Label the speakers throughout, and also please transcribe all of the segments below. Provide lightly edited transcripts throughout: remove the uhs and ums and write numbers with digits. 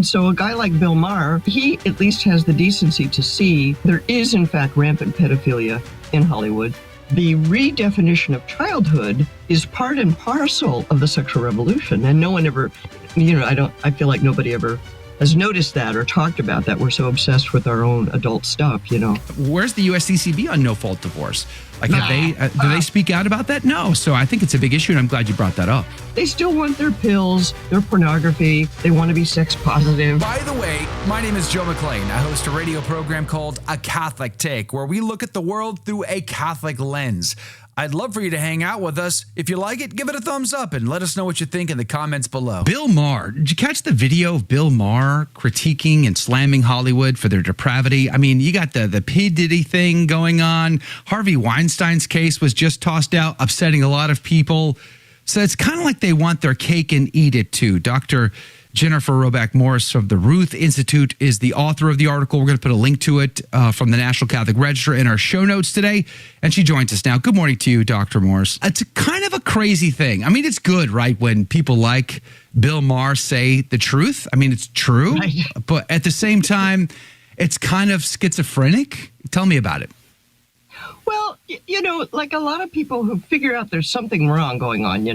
Speaker 1: And so a guy like Bill Maher, he at least has the decency to see there is, in fact, rampant pedophilia in Hollywood. The redefinition of childhood is part and parcel of the sexual revolution. And no one ever, I feel like nobody ever has noticed that or talked about that. We're so obsessed with our own adult stuff,
Speaker 2: Where's the USCCB on no-fault divorce? Like, do they speak out about that? No. So I think it's a big issue, and I'm glad you brought that up.
Speaker 1: They still want their pills, their pornography. They want to be sex positive.
Speaker 3: By the way, my name is Joe McClain. I host a radio program called A Catholic Take, where we look at the world through a Catholic lens. I'd love for you to hang out with us. If you like it, give it a thumbs up and let us know what you think in the comments below.
Speaker 2: Bill Maher. Did you catch the video of Bill Maher critiquing and slamming Hollywood for their depravity? I mean, you got the P. Diddy thing going on. Harvey Weinstein's case was just tossed out, upsetting a lot of people. So it's kind of like they want their cake and eat it too. Dr. Jennifer Roback Morse of the Ruth Institute is the author of the article. We're going to put a link to it from the National Catholic Register in our show notes today. And she joins us now. Good morning to you, Dr. Morse. It's kind of a crazy thing. I mean, it's good, right, when people like Bill Maher say the truth. I mean, it's true. Right. But at the same time, it's kind of schizophrenic. Tell me about it.
Speaker 1: Well, like a lot of people who figure out there's something wrong going on,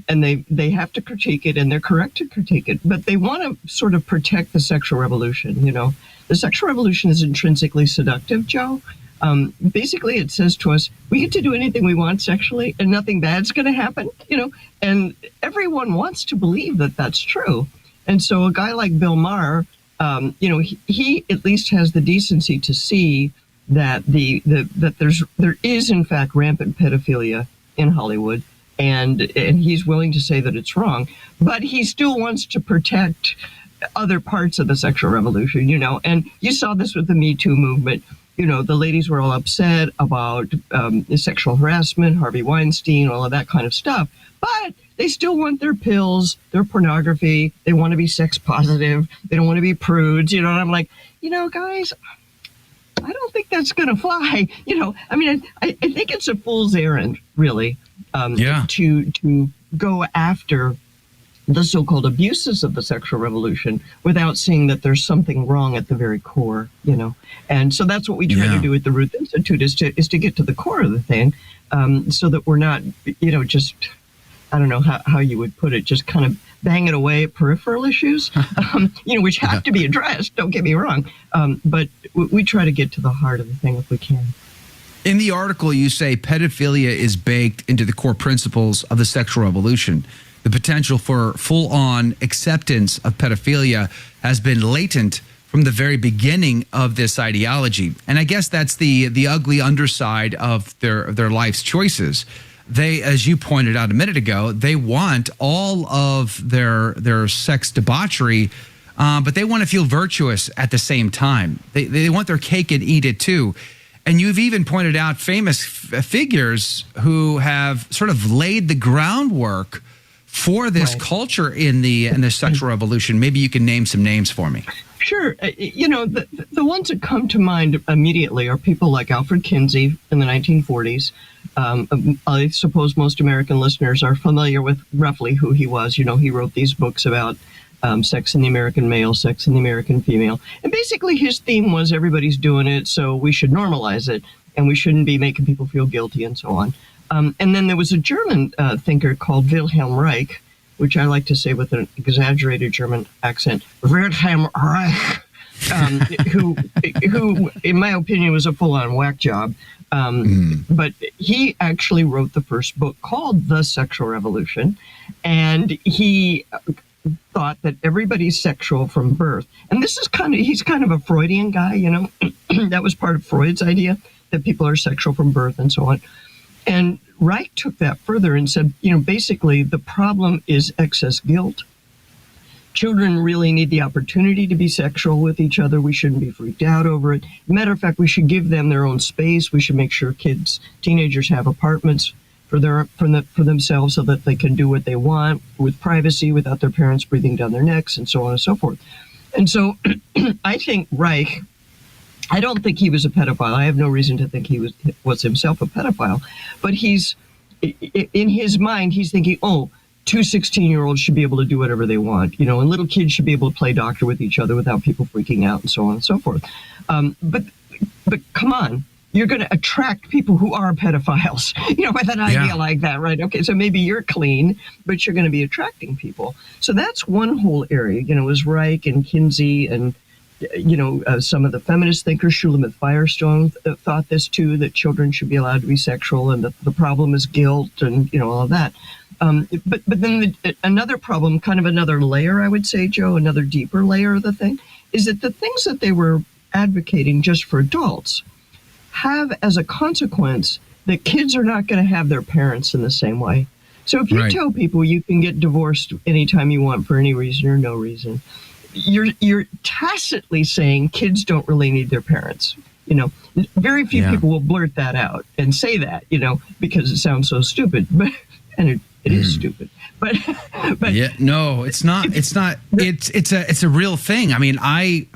Speaker 1: and they have to critique it, and they're correct to critique it, but they want to sort of protect the sexual revolution, The sexual revolution is intrinsically seductive, Joe. Basically, it says to us, we get to do anything we want sexually, and nothing bad's going to happen, and everyone wants to believe that that's true. And so a guy like Bill Maher, he at least has the decency to see that there is in fact rampant pedophilia in Hollywood, and he's willing to say that it's wrong, but he still wants to protect other parts of the sexual revolution, and you saw this with the Me Too movement. The ladies were all upset about sexual harassment, Harvey Weinstein, all of that kind of stuff, but they still want their pills, their pornography. They want to be sex positive. They don't want to be prudes, and I'm like, guys, I don't think that's going to fly. I think it's a fool's errand, really, to go after the so-called abuses of the sexual revolution without seeing that there's something wrong at the very core, And so that's what we try to do at the Ruth Institute is to get to the core of the thing, so that we're not, just, I don't know how you would put it, just kind of banging away at peripheral issues, which have to be addressed, don't get me wrong. But we try to get to the heart of the thing if we can.
Speaker 2: In the article, you say pedophilia is baked into the core principles of the sexual revolution. The potential for full-on acceptance of pedophilia has been latent from the very beginning of this ideology. And I guess that's the ugly underside of their life's choices. They, as you pointed out a minute ago, they want all of their sex debauchery, but they want to feel virtuous at the same time. They want their cake and eat it too. And you've even pointed out famous figures who have sort of laid the groundwork for this culture in the sexual revolution. Maybe you can name some names for me.
Speaker 1: Sure. The ones that come to mind immediately are people like Alfred Kinsey in the 1940s. I suppose most American listeners are familiar with roughly who he was. He wrote these books about sex in the American male, sex in the American female. And basically his theme was everybody's doing it, so we should normalize it, and we shouldn't be making people feel guilty and so on. And then there was a German thinker called Wilhelm Reich, which I like to say with an exaggerated German accent, Wilhelm Reich, who, in my opinion, was a full-on whack job. But he actually wrote the first book called The Sexual Revolution, and he thought that everybody's sexual from birth. And this is he's kind of a Freudian guy, that was part of Freud's idea, that people are sexual from birth and so on. And Reich took that further and said, basically the problem is excess guilt. Children really need the opportunity to be sexual with each other. We shouldn't be freaked out over it. Matter of fact, we should give them their own space. We should make sure teenagers have apartments for themselves so that they can do what they want with privacy without their parents breathing down their necks and so on and so forth. And so I think Reich, I don't think he was a pedophile. I have no reason to think he was himself a pedophile. But in his mind, he's thinking, two 16-year-olds should be able to do whatever they want, and little kids should be able to play doctor with each other without people freaking out and so on and so forth. But come on, you're going to attract people who are pedophiles, with an idea like that, right? Okay, so maybe you're clean, but you're going to be attracting people. So that's one whole area, is Reich and Kinsey and, some of the feminist thinkers, Shulamith Firestone thought this too, that children should be allowed to be sexual and the problem is guilt and, all of that. But then another problem, kind of another layer, I would say, Joe, another deeper layer of the thing, is that the things that they were advocating just for adults have as a consequence that kids are not going to have their parents in the same way. So if you tell people you can get divorced anytime you want for any reason or no reason, you're tacitly saying kids don't really need their parents. Very few people will blurt that out and say that, because it sounds so stupid, and it is stupid. But
Speaker 2: no, it's not. It's not. It's a real thing. I mean, I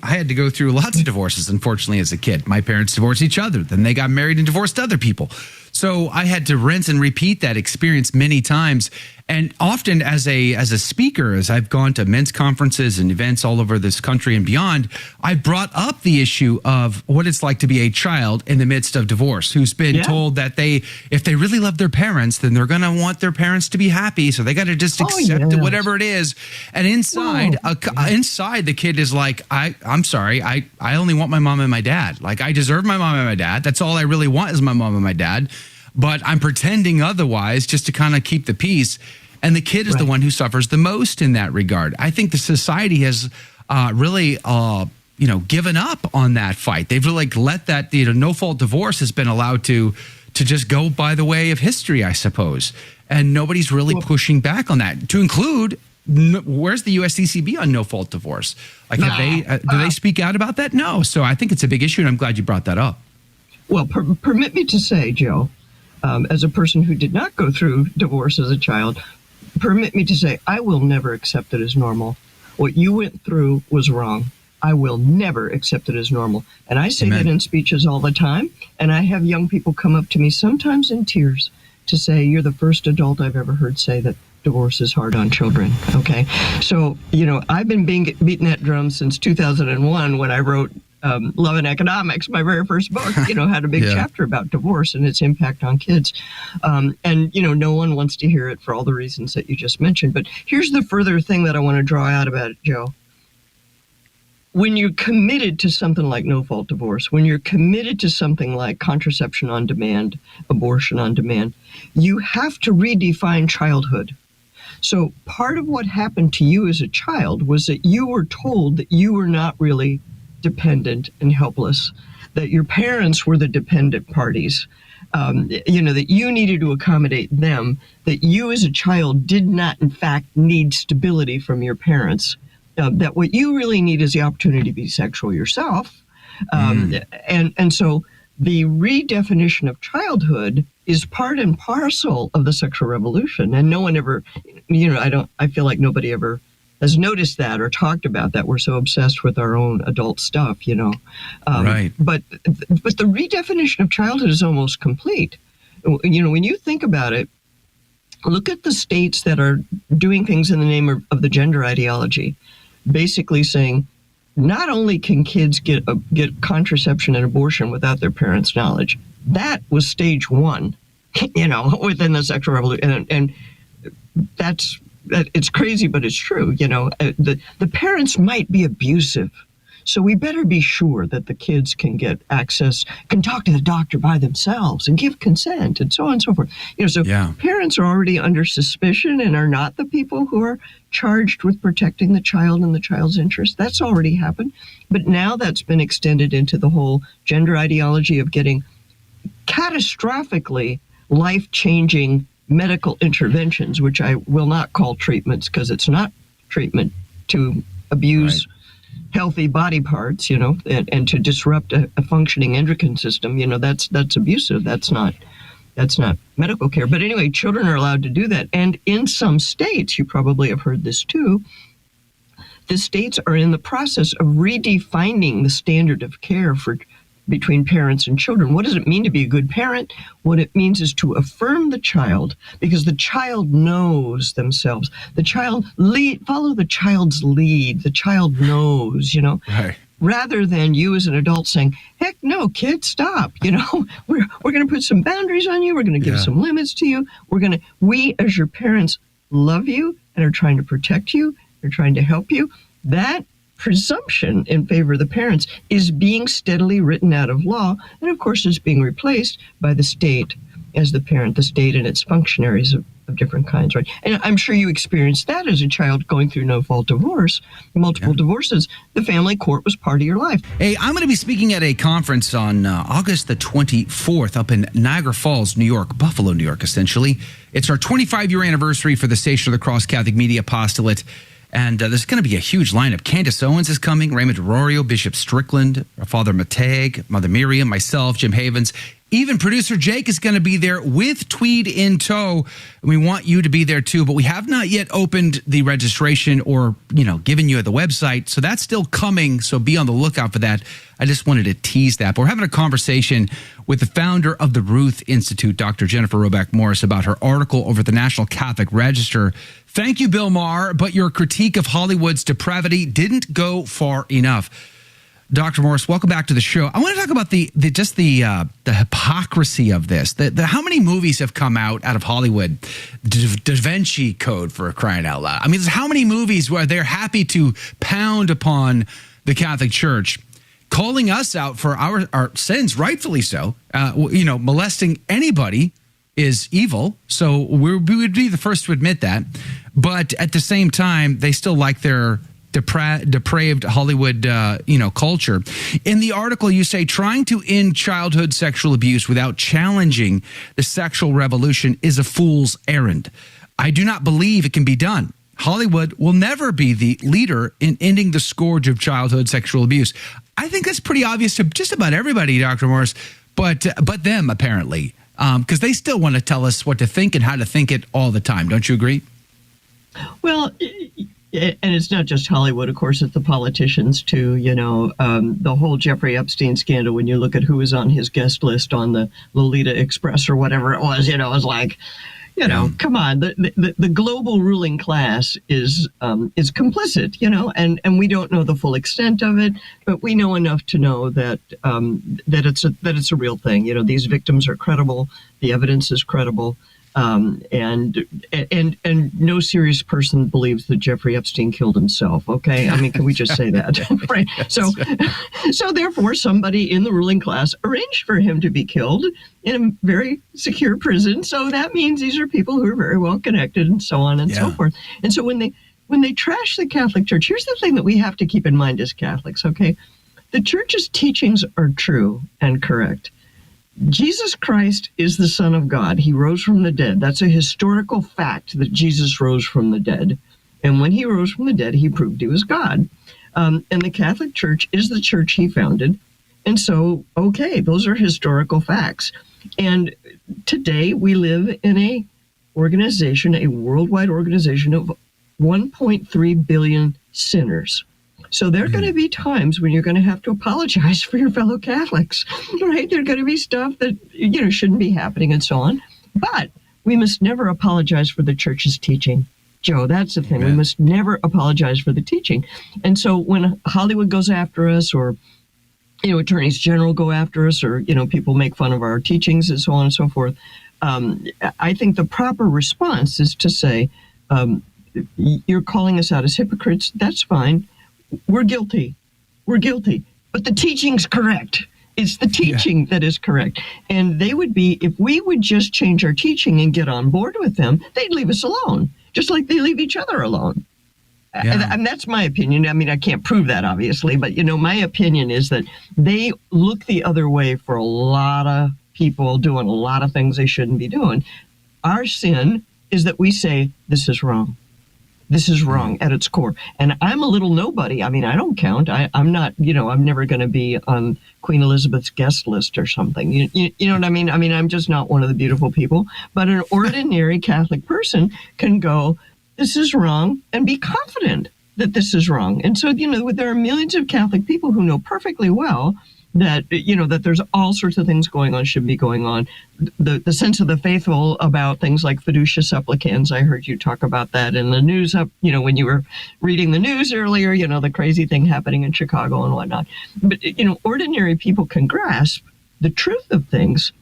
Speaker 2: had to go through lots of divorces, unfortunately, as a kid. My parents divorced each other, then they got married and divorced other people. So I had to rinse and repeat that experience many times. And often as a speaker, as I've gone to men's conferences and events all over this country and beyond, I brought up the issue of what it's like to be a child in the midst of divorce, who's been told that if they really love their parents, then they're going to want their parents to be happy. So they got to just accept it, whatever it is. And inside the kid is like, I'm sorry, I only want my mom and my dad. Like, I deserve my mom and my dad. That's all I really want is my mom and my dad. But I'm pretending otherwise just to kind of keep the peace. And the kid is the one who suffers the most in that regard. I think the society has really, given up on that fight. They've really let that, no-fault divorce has been allowed to just go by the way of history, I suppose. And nobody's really pushing back on that. To include, where's the USCCB on no-fault divorce? Like, do they speak out about that? No. So I think it's a big issue, and I'm glad you brought that up.
Speaker 1: Well, permit me to say, Joe, as a person who did not go through divorce as a child, permit me to say, I will never accept it as normal. What you went through was wrong. I will never accept it as normal. And I say that in speeches all the time. And I have young people come up to me, sometimes in tears, to say, you're the first adult I've ever heard say that divorce is hard on children. Okay. So, I've been beating that drum since 2001 when I wrote Love and Economics, my very first book, had a big chapter about divorce and its impact on kids. And no one wants to hear it for all the reasons that you just mentioned. But here's the further thing that I want to draw out about it, Joe. When you're committed to something like no-fault divorce, when you're committed to something like contraception on demand, abortion on demand, you have to redefine childhood. So part of what happened to you as a child was that you were told that you were not really dependent and helpless, that your parents were the dependent parties, that you needed to accommodate them, that you as a child did not, in fact, need stability from your parents, that what you really need is the opportunity to be sexual yourself. And so the redefinition of childhood is part and parcel of the sexual revolution. And no one ever, I feel like nobody ever has noticed that or talked about that. We're so obsessed with our own adult stuff,
Speaker 2: Right.
Speaker 1: But the redefinition of childhood is almost complete. When you think about it, look at the states that are doing things in the name of the gender ideology, basically saying not only can kids get contraception and abortion without their parents' knowledge, that was stage one, within the sexual revolution, and that's. It's crazy, but it's true. The parents might be abusive, so we better be sure that the kids can get access, can talk to the doctor by themselves and give consent and so on and so forth. Parents are already under suspicion and are not the people who are charged with protecting the child and the child's interest. That's already happened. But now that's been extended into the whole gender ideology of getting catastrophically life-changing medical interventions, which I will not call treatments because it's not treatment to abuse healthy body parts, and to disrupt a functioning endocrine system. That's abusive. That's not medical care. But anyway, children are allowed to do that. And in some states, you probably have heard this too, the states are in the process of redefining the standard of care for between parents and children. What does it mean to be a good parent? What it means is to affirm the child, because the child knows themselves. The child follow the child's lead. The child knows,
Speaker 2: Right.
Speaker 1: Rather than you as an adult saying, heck no, kid, stop. We're going to put some boundaries on you. We're going to give some limits to you. We as your parents love you and are trying to protect you. They're trying to help you. That presumption in favor of the parents is being steadily written out of law. And of course, is being replaced by the state as the parent, the state and its functionaries of different kinds, right? And I'm sure you experienced that as a child going through no-fault divorce, multiple divorces. The family court was part of your life.
Speaker 2: Hey, I'm going to be speaking at a conference on August the 24th up in Niagara Falls, New York, Buffalo, New York, essentially. It's our 25-year anniversary for the Station of the Cross Catholic Media Apostolate. And there's going to be a huge lineup. Candace Owens is coming, Raymond DeRorio, Bishop Strickland, Father Mateg, Mother Miriam, myself, Jim Havens. Even producer Jake is going to be there with Tweed in tow. We want you to be there too, but we have not yet opened the registration or, given you the website. So that's still coming. So be on the lookout for that. I just wanted to tease that. But we're having a conversation with the founder of the Ruth Institute, Dr. Jennifer Roback Morse, about her article over the National Catholic Register. Thank you, Bill Maher, but your critique of Hollywood's depravity didn't go far enough. Dr. Morse, welcome back to the show. I want to talk about the hypocrisy of this. How many movies have come out of Hollywood? Da Vinci Code, for crying out loud. I mean, how many movies where they're happy to pound upon the Catholic Church, calling us out for our sins, rightfully so. Molesting anybody is evil. So we would be the first to admit that. But at the same time, they still like their depraved Hollywood, culture. In the article, you say trying to end childhood sexual abuse without challenging the sexual revolution is a fool's errand. I do not believe it can be done. Hollywood will never be the leader in ending the scourge of childhood sexual abuse. I think that's pretty obvious to just about everybody, Dr. Morse, but them apparently, because they still want to tell us what to think and how to think it all the time. Don't you agree?
Speaker 1: Well, and it's not just Hollywood, of course, it's the politicians too, the whole Jeffrey Epstein scandal, when you look at who was on his guest list on the Lolita Express or whatever it was, it was like, come on, the global ruling class is complicit, and we don't know the full extent of it, but we know enough to know that it's a real thing. These victims are credible, the evidence is credible. And no serious person believes that Jeffrey Epstein killed himself. Okay, I mean, can we just say that, right? So therefore, somebody in the ruling class arranged for him to be killed in a very secure prison. So that means these are people who are very well connected, and so on and so forth. And so when they trash the Catholic Church, here's the thing that we have to keep in mind as Catholics. Okay, the Church's teachings are true and correct. Jesus Christ is the Son of God. He rose from the dead. That's a historical fact that Jesus rose from the dead. And when he rose from the dead, he proved he was God. And the Catholic Church is the church he founded. And so, okay, those are historical facts. And today we live in a worldwide organization of 1.3 billion sinners. So there are going to be times when you're going to have to apologize for your fellow Catholics, right? There are going to be stuff that, shouldn't be happening and so on. But we must never apologize for the Church's teaching. Joe, that's the thing. Amen. We must never apologize for the teaching. And so when Hollywood goes after us, or, attorneys general go after us, or, people make fun of our teachings and so on and so forth, I think the proper response is to say, you're calling us out as hypocrites. That's fine. We're guilty. But the teaching's correct. It's the teaching that is correct. And they would be, if we would just change our teaching and get on board with them, they'd leave us alone, just like they leave each other alone. And that's my opinion. I mean, I can't prove that, obviously, but, my opinion is that they look the other way for a lot of people doing a lot of things they shouldn't be doing. Our sin is that we say, this is wrong. This is wrong at its core. And I'm a little nobody. I mean, I don't count. I'm not, I'm never going to be on Queen Elizabeth's guest list or something. You know what I mean? I mean, I'm just not one of the beautiful people. But an ordinary Catholic person can go, this is wrong, and be confident that this is wrong. And so, there are millions of Catholic people who know perfectly well that, that there's all sorts of things going on, should be going on. The sense of the faithful about things like fiducia supplicans. I heard you talk about that in the news when you were reading the news earlier, the crazy thing happening in Chicago and whatnot. But, ordinary people can grasp the truth of things,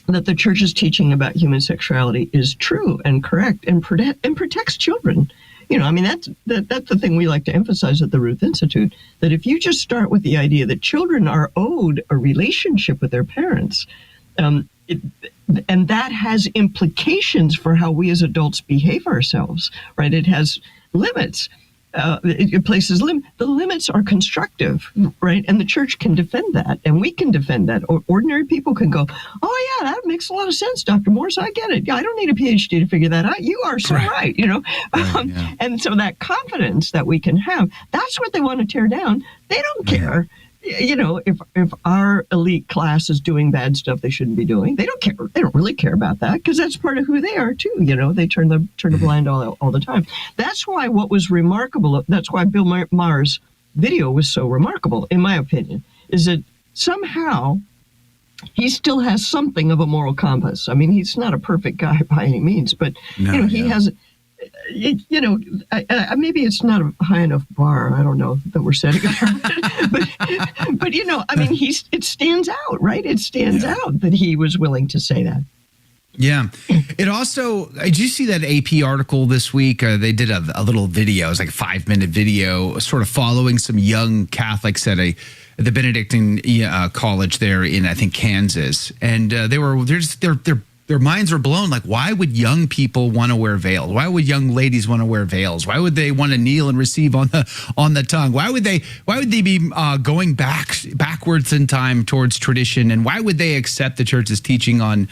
Speaker 1: that the church's teaching about human sexuality is true and correct and protects children. That's the thing we like to emphasize at the Ruth Institute, that if you just start with the idea that children are owed a relationship with their parents, and that has implications for how we as adults behave ourselves, right? It has limits. It places the limits are constructive, right? And the church can defend that, and we can defend that. Ordinary people can go, oh yeah, that makes a lot of sense, Dr. Morse. I get it. Yeah, I don't need a PhD to figure that out. You are so right.
Speaker 2: Yeah.
Speaker 1: And so that confidence that we can have, that's what they want to tear down. They don't care. If our elite class is doing bad stuff they shouldn't be doing, they don't care. They don't really care about that, because that's part of who they are too. They turn a blind eye all the time. That's why what was remarkable. That's why Bill Maher's video was so remarkable, in my opinion, is that somehow he still has something of a moral compass. I mean, he's not a perfect guy by any means, but he has. Maybe it's not a high enough bar. I don't know that we're setting up, but it stands out, right? It stands out that he was willing to say that.
Speaker 2: Yeah. It also, did you see that AP article this week? They did a little video. It was like a 5-minute video, sort of following some young Catholics at the Benedictine college there in, I think, Kansas, and their minds are blown. Like, why would young people want to wear veils? Why would young ladies want to wear veils? Why would they want to kneel and receive on the tongue? Why would they be going backwards in time towards tradition? And why would they accept the church's teaching on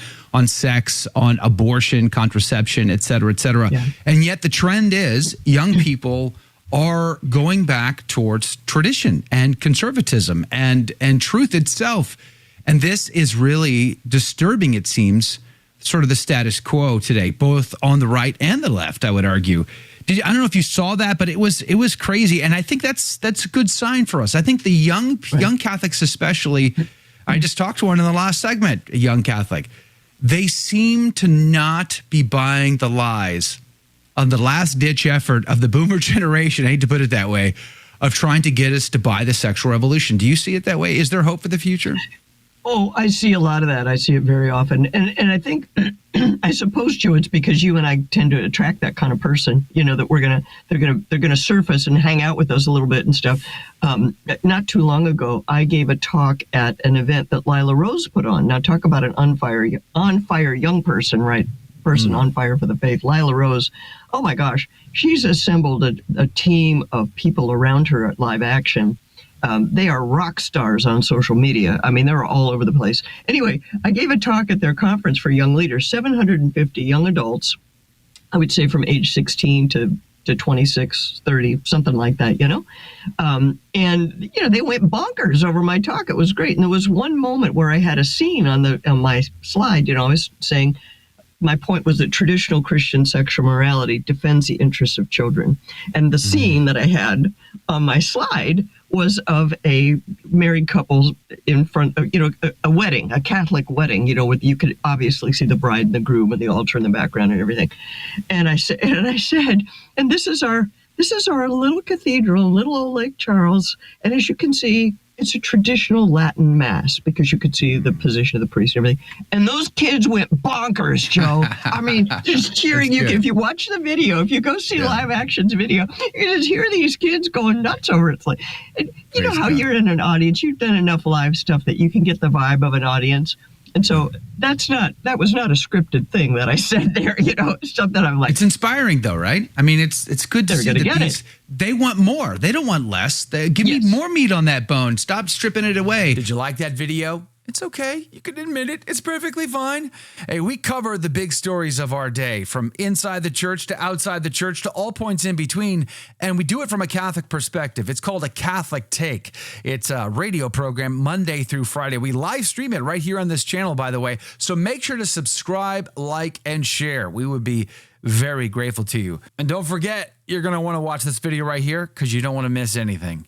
Speaker 2: sex, on abortion, contraception, et cetera, et cetera?
Speaker 1: Yeah.
Speaker 2: And yet the trend is young people are going back towards tradition and conservatism and truth itself. And this is really disturbing, it seems, sort of the status quo today, both on the right and the left, I would argue. I don't know if you saw that, but it was crazy. And I think that's a good sign for us. I think the young Catholics especially, I just talked to one in the last segment, a young Catholic, they seem to not be buying the lies of the last ditch effort of the boomer generation, I hate to put it that way, of trying to get us to buy the sexual revolution. Do you see it that way? Is there hope for the future?
Speaker 1: Oh, I see a lot of that. I see it very often. And I think, I suppose, Joe, it's because you and I tend to attract that kind of person, that they're gonna surface and hang out with us a little bit and stuff. Not too long ago, I gave a talk at an event that Lila Rose put on. Now, talk about an on fire young person, right? Person on fire for the faith. Lila Rose, oh my gosh, she's assembled a team of people around her at Live Action. They are rock stars on social media. I mean, they're all over the place. Anyway, I gave a talk at their conference for young leaders, 750 young adults, I would say from age 16 to 26, 30, something like that, And, they went bonkers over my talk. It was great. And there was one moment where I had a scene on my slide, I was saying, my point was that traditional Christian sexual morality defends the interests of children. And the scene that I had on my slide was of a married couple in front of, a wedding, a Catholic wedding, with, you could obviously see the bride and the groom and the altar in the background and everything. And I said, and this is our little cathedral, little old Lake Charles. And as you can see, it's a traditional Latin mass, because you could see the position of the priest and everything. And those kids went bonkers, Joe. I mean, just cheering. If you watch the video, if you go see Live Action's video, you just hear these kids going nuts over it. It's like, and you know how you're in an audience, you've done enough live stuff that you can get the vibe of an audience. And so that was not a scripted thing that I said there, something I'm like.
Speaker 2: It's inspiring though, right? I mean, it's good to see that they want more. They don't want less. Give me more meat on that bone. Stop stripping it away.
Speaker 3: Did you like that video? It's okay. You can admit it. It's perfectly fine. Hey, we cover the big stories of our day, from inside the church to outside the church to all points in between, and we do it from a Catholic perspective. It's called A Catholic Take. It's a radio program Monday through Friday. We live stream it right here on this channel, by the way, so make sure to subscribe, like, and share. We would be very grateful to you. And don't forget, you're going to want to watch this video right here, because you don't want to miss anything.